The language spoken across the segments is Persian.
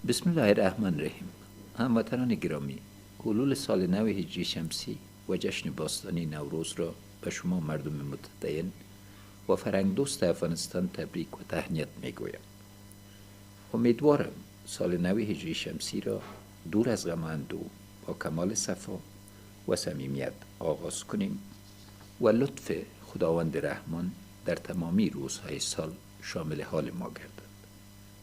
بسم الله الرحمن الرحیم. هموطنان گرامی، حلول سال نو هجری شمسی و جشن باستانی نوروز را به شما مردم متدین و فرهنگ دوست افغانستان تبریک و تهنیت میگویم. امیدوارم سال نو هجری شمسی را دور از غم و اندوه با کمال صفا و صمیمیت آغاز کنیم و لطف خداوند رحمان در تمامی روزهای سال شامل حال ما گردد.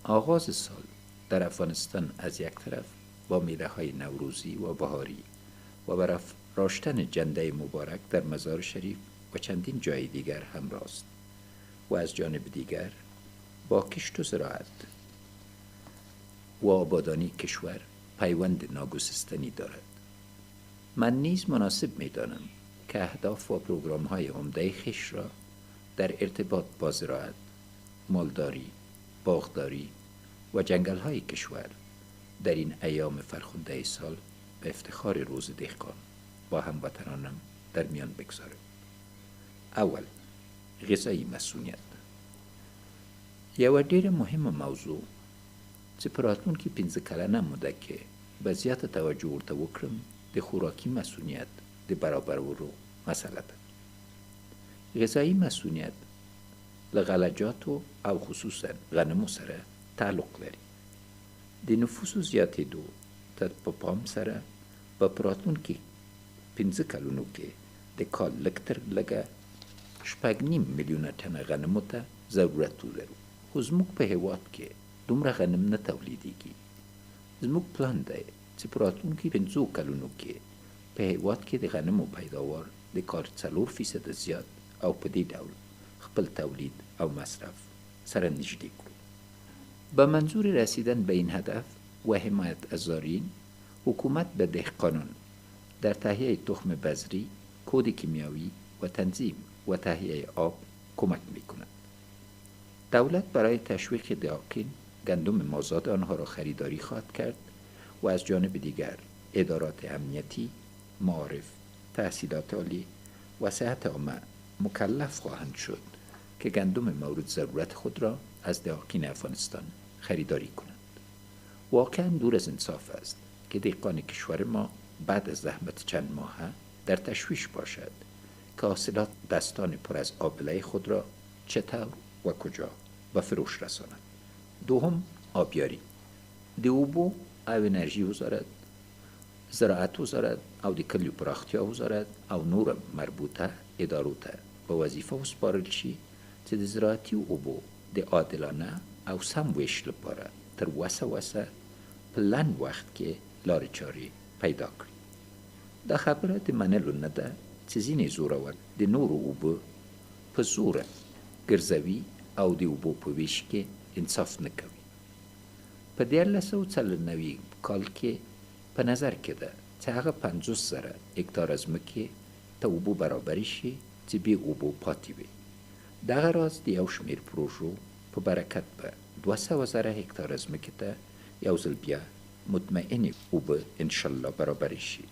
آغاز سال در افغانستان از یک طرف با میوه‌های نوروزی و بهاری و برافراشتن جنده مبارک در مزار شریف و چندین جای دیگر همراه است و از جانب دیگر با کشت و زراعت و آبادانی کشور پیوند ناگسستنی دارد. من نیز مناسب می‌دانم که اهداف و پروگرام‌های عمده خویش را در ارتباط با زراعت، مالداری، باغداری و جنگل‌های کشور در این ایام فرخنده سال به افتخار روز دهقان با هموطنانم در میان بگذارم. اول، غذایی مسئولیت. یو ډیره مهمه موضوع چې په راتلونکي 15 کلنه موده کې به زیاته توجه ورته وکړم د خوراکي مسئولیت د برابرولو مسله ده. غذایی مسئولیت له غلجاتو او خصوصا غنمو سره تعلق لري. د نفوسو زیاتېدو ته په پام سره په راتلونکي 15 کلونو کې د کال لږ تر لږه 6.5 میلیونه ټنه غنمو ته ضرورت ولرو. خو زموږ په هېواد کې دومره غنم نه تولیدېږي. زموږ پلان دی چې په راتلونکي 15 کلونو کې په هېواد کې د غنمو پیداوار د کار 4% زیات او په دې ډول خپل تولید او مصرف سره نږدې کړو. به منظور رسیدن به این هدف و حمایت از زارعین، حکومت به دهقانان در تهیه تخم بذری، کود کیمیاوی و تنظیم و تهیه آب کمک می‌کند. دولت برای تشویق دهقان گندم مازاد آنها را خریداری خواهد کرد و از جانب دیگر ادارات امنیتی، معارف، تحصیلات عالی و صحت عامه مکلف خواهند شد که گندم مورد ضرورت خود را از دهقان افغانستان خریداری کنند. واقعا دور از انصاف است که دهقان کشور ما بعد از زحمت چند ماهه در تشویش باشد که حاصلات دستان پر از آبله خود را چطور و کجا به فروش رساند. دوم، آبیاری. د اوبو او انرژي وزارت، زراعت وزارت او د کلیو پراختیا وزارت او نور مربوطه ادارو ته په وظیفه وسپارل شي چې د زراعتي اوبو د عادلانه او سم ویش لپاره تر وسه په لنډ وخت کې لارې چارې پیدا کړي. دا خبره د منلو نه ده چې ځینې زورور د نورو اوبو په زوره ګرځوي او د اوبو په ویش کې انصاف نه کوي. په 1994 کال کې په نظر کې ده چې هغه 50,000 هکتار ځمکې ته اوبو برابرې شي چې بې اوبو پاتې وي. دغه راز د یو شمېر پروژو په برکت به 200,000 هکتار ځمکې ته یو ځل بیا مطمئن اوبه انشالله برابرې شي.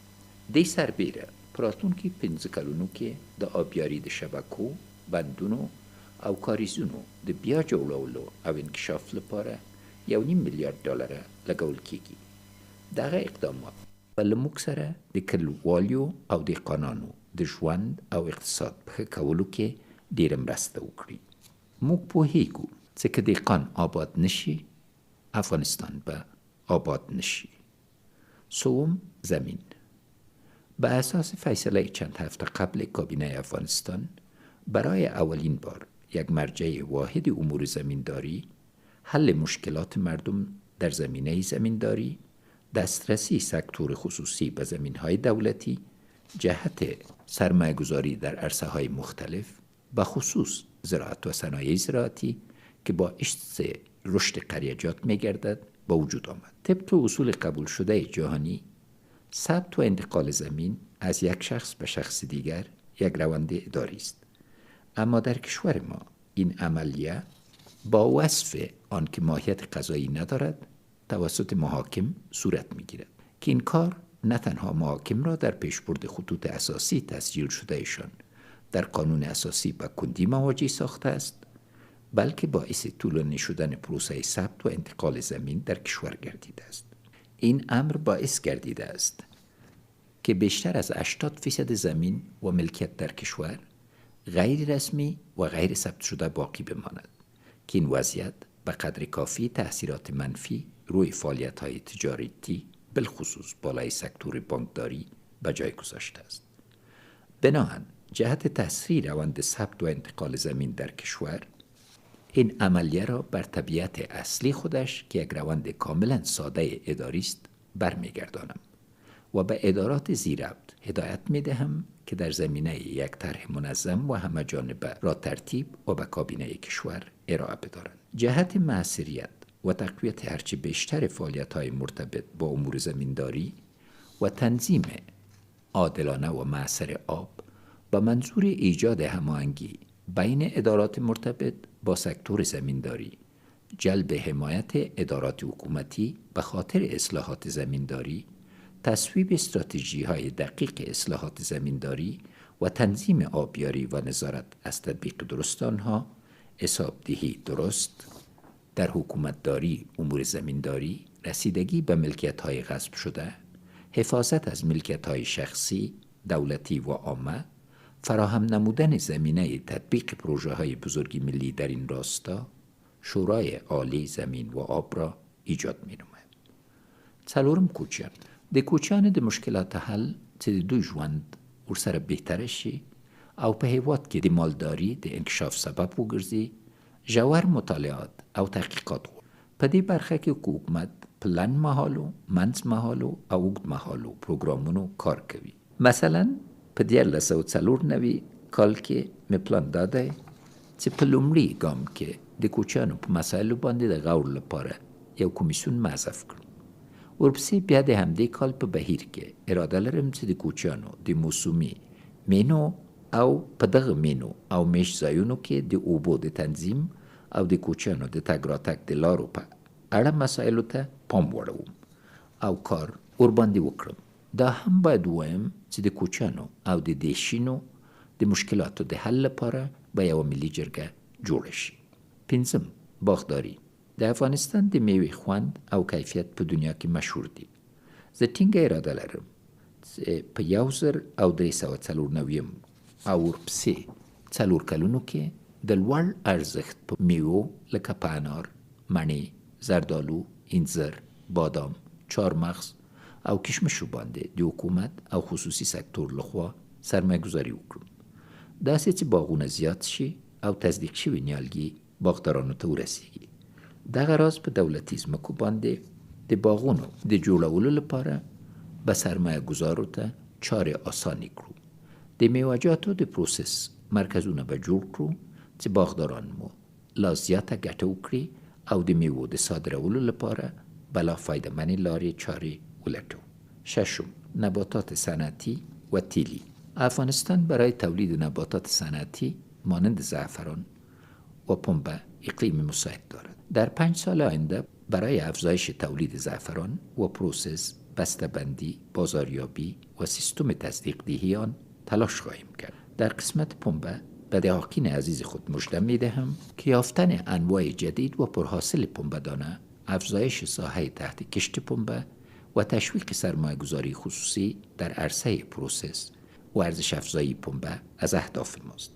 دې سربیره په راتلونکي 15 کلونو کې د آبیاري د شبکو، بندونو او کاریزونو د بیا جوړولو او انکشاف لپاره $1.5 میلیارد لګول کیږي. دغه اقدامات به له موږ سره د کلیوالو او دهقانانو د ژوند او اقتصاد په ښه کولو کې ډېره مرسته وکړي. موږ پوهیږو چې که دهقان آباد نشي، افغانستان به آباد نشي. سوم، زمین. به اساس فیصله چند هفته قبل کابینه افغانستان برای اولین بار یک مرجع واحد امور زمینداری، حل مشکلات مردم در زمینه زمینداری، دسترسی سکتور خصوصی به زمینهای دولتی، جهت سرمایه‌گذاری در عرصه‌های مختلف به خصوص زراعت و صنایع زراعتی که باعث رشد قریجات می‌گردد به وجود آمد. طبق اصول قبول شده جهانی، ثبت و انتقال زمین از یک شخص به شخص دیگر یک روند اداری است. اما در کشور ما این عملیه با وصف آن که ماهیت قضایی ندارد توسط محاکم صورت می‌گیرد که این کار نه تنها محاکم را در پیشبرد خطوط اساسی تسجیل شدهشان در قانون اساسی به کندی مواجه ساخته است، بلکه باعث طولانی شدن پروسه ثبت و انتقال زمین در کشور گردیده است. این امر باعث گردیده است که بیشتر از 80% زمین و ملکیت در کشور غیر رسمی و غیر ثبت شده باقی بماند که این وضعیت به قدر کافی تأثیرات منفی روی فعالیت‌های تجارتی بالخصوص بالای سکتور بانکداری به جای گذاشته است. بنابراین جهت تسریع روند ثبت و انتقال زمین در کشور، این عملیه را بر طبیعت اصلی خودش که یک روند کاملا ساده اداری است برمیگردانم و به ادارات زیرربط هدایت میدهم که در زمینه یک طرح منظم و همه جانبه را ترتیب و به کابینه کشور ارائه بدارند. جهت مؤثریت و تقویت هرچه بیشتر فعالیت‌های مرتبط با امور زمینداری و تنظیم عادلانه و مؤثر آب با منظور ایجاد هماهنگی بین ادارات مرتبط با سکتور زمینداری، جلب حمایت ادارات حکومتی به خاطر اصلاحات زمینداری، تصویب استراتژی‌های دقیق اصلاحات زمینداری و تنظیم آبیاری و نظارت از تطبیق درست آنها، حسابدهی درست در حکومتداری امور زمینداری، رسیدگی به ملکیت‌های غصب شده، حفاظت از ملکیت‌های شخصی، دولتی و عامه، فراهم نمودن زمینه تطبیق پروژه‌های بزرگ ملی در این راستا، شورای عالی زمین و آب را ایجاد می‌نماید. څلورم کوچیان د کوچیانو د مشکلات حل چې د دوی ژوند ورسره بهتره شي او په هیواد کې د مالداري د انکشاف سبب وګرځي، ژور مطالعات او تحقیقات غواړي. په دې برخه کې حکومت په لنډ مهالو، منځ مهالو او اوږد مهالو پروګرامونو کار کوي. مثلا په 1994 کال کې مې پلان داده چې په لومړي ګام کې د کوچیانو په مسایلو باندې د غور لپاره یو کمیسیون معزف کړم. ورپسې بیا د همدې کال په بهیر کې اراده لرم چې د کوچیانو د موسمي مینو او په دغه مینو او میش ځایونو کې د اوبو د تنظیم او د کوچیانو د تګ راتګ د لارو په اړه مسایلو ته پام وړوم او کار ورباندې وکړم. دا هم باید ووایم چې د کوچیانو او د دیشینو د مشکلاتو د حل لپاره به یوه ملي جرګه جوړه شي. پنځم، باغداري. د افغانستان د میوې خوند او کیفیت په دنیا کې مشهور دي. زه ټینګه اراده لرم چې په 1394 او ورپسې 4 کلونو کې د لوړ ارزښت په میوو لکه په انار، مڼې، زردالو، انځر، بادام، چهارمغز او کشمشو باندې د حکومت او خصوصي سکتور لخوا سرمایه گذاري وکړو. داسې چې باغونه زیات شي او تصدیق شوي نیالګي باغدارانو ته ورسیږي. دغه راز په دولتي ځمکو باندې د باغونو د جوړولو لپاره به سرمایه گذارو ته چارې آسانې کړو. د میوه‌جاتو د پروسس مرکزونه به جوړ کړو چې باغداران مو لا زیاته ګټه وکړي او د میوو د صادرولو لپاره بلا فایده‌منې لارې چارې ولټو. ششم، نباتات صنعتی و تیلی. افغانستان برای تولید نباتات صنعتی مانند زعفران و پنبه اقلیم مساعد دارد. در 5 سال آینده برای افزایش تولید زعفران و پروسس، بسته‌بندی، بازاریابی و سیستم تصدیق دهی آن تلاش خواهیم کرد. در قسمت پنبه به دهقان عزیز خود مژده می‌دهم که یافتن انواع جدید و پرحاصل پنبه‌دانه، افزایش ساحه تحت کشت پنبه و تشویق سرمایه‌گذاری خصوصی در عرصه پروسس و ارزش افزایی پنبه از اهداف ماست.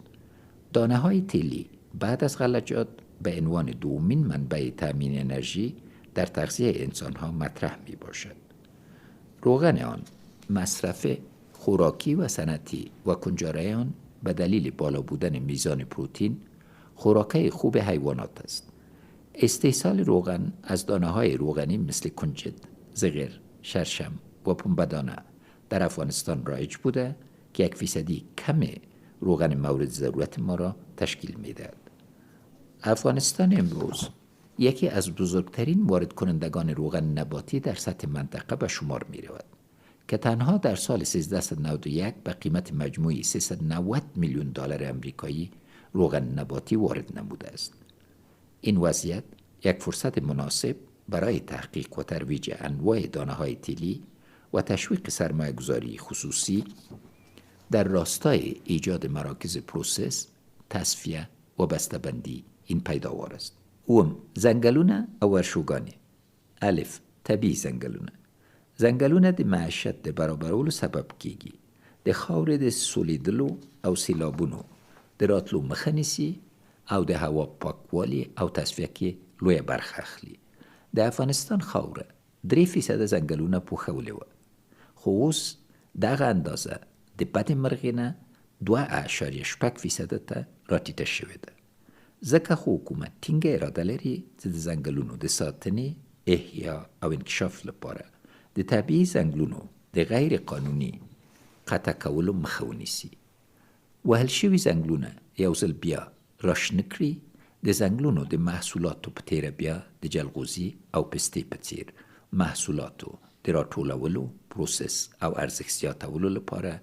دانه‌های تیلی بعد از غلجات به عنوان دومین منبع تأمین انرژی در تغذیه انسان‌ها مطرح می‌باشد. روغن آن، مصرف خوراکی و صنعتی و کنجاره آن به دلیل بالا بودن میزان پروتئین خوراک خوب حیوانات است. استحصال روغن از دانه‌های روغنی مثل کنجد، زغر، شرشم و پنبه‌دانه در افغانستان رایج بوده که 1% کم روغن مورد ضرورت ما را تشکیل می‌دهد. افغانستان امروز یکی از بزرگترین وارد کنندگان روغن نباتی در سطح منطقه به شمار می رود که تنها در سال 1391 به قیمت مجموعی $390 میلیون آمریکایی روغن نباتی وارد نموده است. این وضعیت یک فرصت مناسب برای تحقیق و ترویج انواع دانه‌های تیلی و تشویق سرمایه‌گذاری خصوصی در راستای ایجاد مراکز پروسس، تصفیه و بسته‌بندی این پیداوار است. اوم زنګلونه او ورشوګانې. الف طبیعي زنګلونه د معیشت د برابرولو سبب کیږي. د خاورې د سولیدلو او سیلابونو د راتلو مخه نیسي او د هوا پاکوالي او تصفیه کې لویه برخه اخلي. د افغانستان خاوره 3% زنګلونه پوښولې وه، خو اوس دغه اندازه د بدې مرغۍ نه 2.6% ته راټیټه شوې ده. ځکه خو حکومت ټینګه اراده لري چې د ځنګلونو د ساتنې، احیا او انکشاف لپاره د طبیعي ځنګلونو د غیر قانوني قطع کولو مخه ونیسي. وهل شوي ځنګلونه یو ځل بیا راشنه کړي. د ځنګلونو د محصولاتو په تیره بیا د جلغوزي او پستې په څیر محصولاتو د راټولولو، پروسس او ارزښت زیاتولو لپاره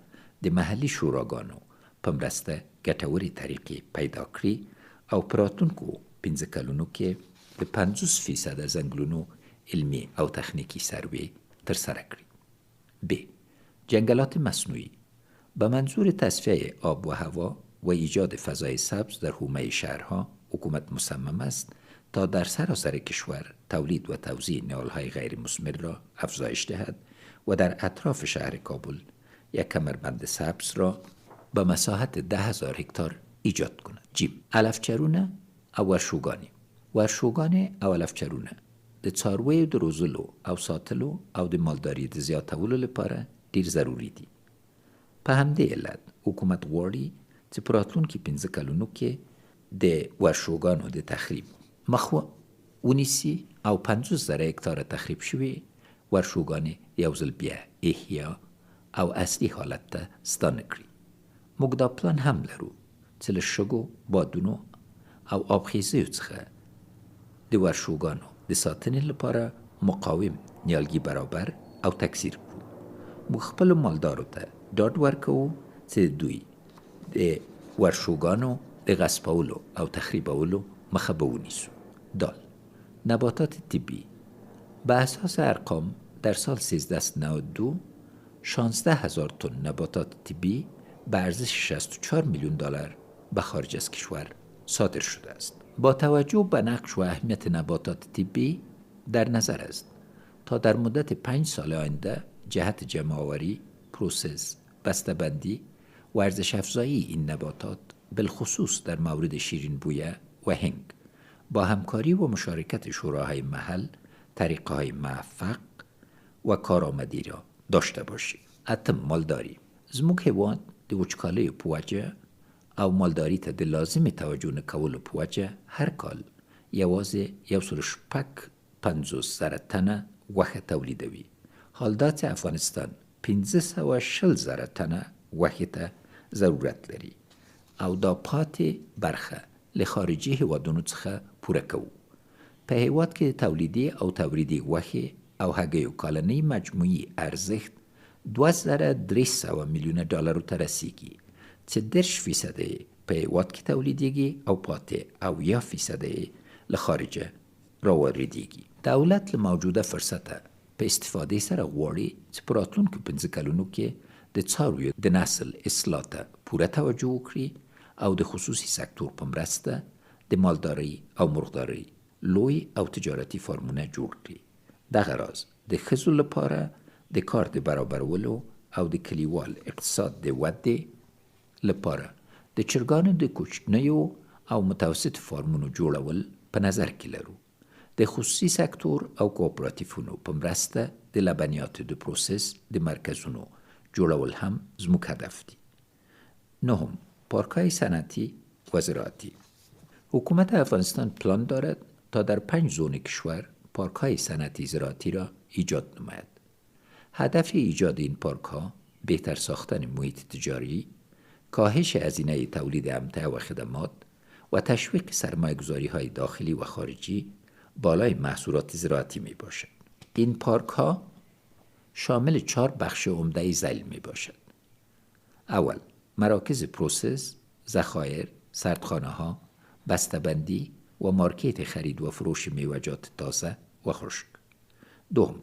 د محلي شوراګانو په مرسته ګټورې طریقې پیدا کړي او په راتلونکو 15 کلونو کې د 50% ځنګلونو علمي او تخنیکی سروې ترسره کړي. ب. جنگلات مصنوعی. به منظور تصفیه آب و هوا و ایجاد فضای سبز در حومه شهرها، حکومت مصمم است تا در سراسر کشور تولید و توزیع نهالهای غیر مثمر را افزایش دهد و در اطراف شهر کابل یک کمربند سبز را به مساحت 10,000 هکتار ایجاد کند. جیم علفچرونه او ورشوګانې او علفچرونه د څارویو د روزلو او ساتلو او د مالداري د زیاتولو لپاره ډیر ضروری دي. په همدې علت حکومت غواړي چې په راتلونکي 15 کلونو کې د ورشوګانو د تخریب مخه ونیسي او 50,000 هکتار تخریب شوي ورشوګانې یو ځل بیا احیا او اصلي حالت ته ستانه کړي. موږ دا پلان هم لرو چې له شګو، بادونو او آبخیزیو څخه د ورشوګانو د ساتنې لپاره مقاوم نیالګي برابر او تکثیر کړو. موږ خپلو مالدارو ته ډاډ ورکوو چې دوی د ورشوګانو د غصبولو او تخریبولو مخه به ونیسو. د. نباتات طبی. به اساس ارقام در سال 1392 16,000 تن نباتات طبی به ارزش 64 میلیون دلار به خارج از کشور صادر شده است. با توجه به نقش و اهمیت نباتات طبی در نظر است تا در مدت 5 سال آینده جهت جمع‌آوری، پروسس، بسته‌بندی و ارزش افزایی این نباتات بالخصوص در مورد شیرین بویه و هنگ با همکاری و مشارکت شوراهای محل طریقه‌های موفق و کارآمدی را داشته باشید. اتم مالداری. زموږ هیواد د وچکالیو په وجه او مالداري ته د لازمې توجه نه کولو په وجه هر کال یوازې 150,000 تنه غوښه تولیدوي. حال دا چې افغانستان 520,000 تنه غوښې ته ضرورت لري او دا پاتې برخه له خارجي هیوادونو څخه پوره کوو. په هیواد کې تولیدي او تولیدي غوښې او هګیو کالنۍ مجموعي ارزښت 2,300 میلیون دلارو ته رسیږي چې 10% په هیواد کې تولیدیږي او پاتې 70% له خارجه راواردیږي. دولت له موجوده فرصته په استفادې سره غواړي چې په راتلونکو 15 کلونو کې د څارویو د نسل اصلاح ته پوره توجه وکړي او د خصوصي سکتور په مرسته د مالدارۍ او مرغدارۍ لوی او تجارتي فارمونه جوړ کړي. دغه راز د ښځو لپاره د کار د برابرولو او د کلیوال اقتصاد د ودې لپاره د چرګانو د کوچنیو او متوسط فارمونو جوړول په نظر کې لرو. د خصوصي سکتور او کوآپراتیفونو په مرسته د لبنیاتو د پروسس د مرکزونو جوړول هم زموږ هدف دی. نهم پارک‌های صنعتی و زراعتی. حکومت افغانستان پلان دارد تا در 5 زون کشور پارک‌های صنعتی زراعتی را ایجاد نماید. هدف ایجاد این پارک‌ها بهتر ساختن محیط تجاری، کاهش هزینه تولید امتع و خدمات و تشویق سرمایه‌گذاری‌های داخلی و خارجی بالای محصولات زراعتی می باشد. این پارک‌ها شامل 4 بخش عمده ذیل می باشد. اول، مراکز پروسس، ذخایر، سردخانه‌ها، بسته‌بندی و مارکت خرید و فروش میوه‌جات تازه و خشک. دوم،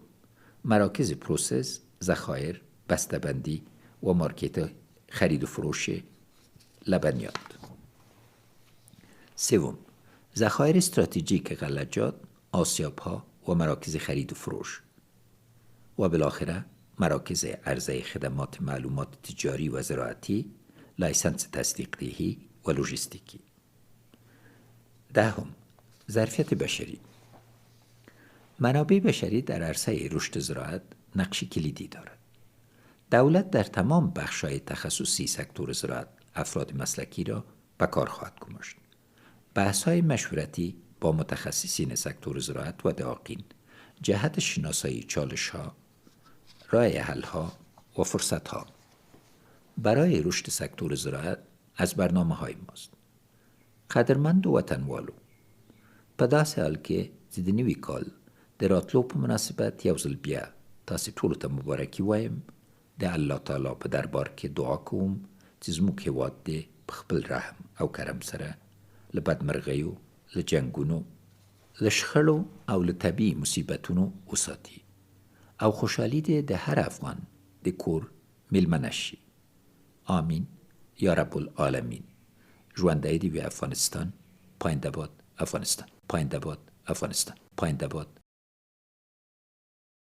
مراکز پروسس، ذخایر، بسته‌بندی و مارکت خرید و فروش لبنیات. سوم، ذخایر استراتژیک غلجات، آسیاب‌ها و مراکز خرید و فروش و بالاخره مراکز عرضه خدمات معلومات تجاری و زراعتی، لایسنس تصدیق دهی و لوجستیکی. 10. ظرفیت بشری. منابع بشری در عرصه رشد زراعت نقش کلیدی دارد. دولت در تمام بخش‌های تخصصی سکتور زراعت افراد مسلکی را به کار خواهد گماشت. بحث‌های مشورتی با متخصصین سکتور زراعت و دقیقین جهت شناسایی چالش‌ها، راه حل‌ها و فرصت‌ها برای رشد سکتور زراعت از برنامه‌های ماست. قدرمند و وطنوالو، په داسې حال کې چې د نوي کال د راتلو په مناسبت یو ځل بیا تاسې ټولو ته مبارکي وایم. د الله تعالی په دربار کې دعا کوم چې زموږ هېواد دې په خپل رحم او کرم سره له بدمرغیو، له جنګونو، له شخړو او له طبیعي مصیبتونو وساتي او خوشحالي دې د هر افغان د کور میلمنه شي. آمین یا رب العالمین. ژوندی دې وي افغانستان. پاینده باد افغانستان. پاینده باد افغانستان. پاینده باد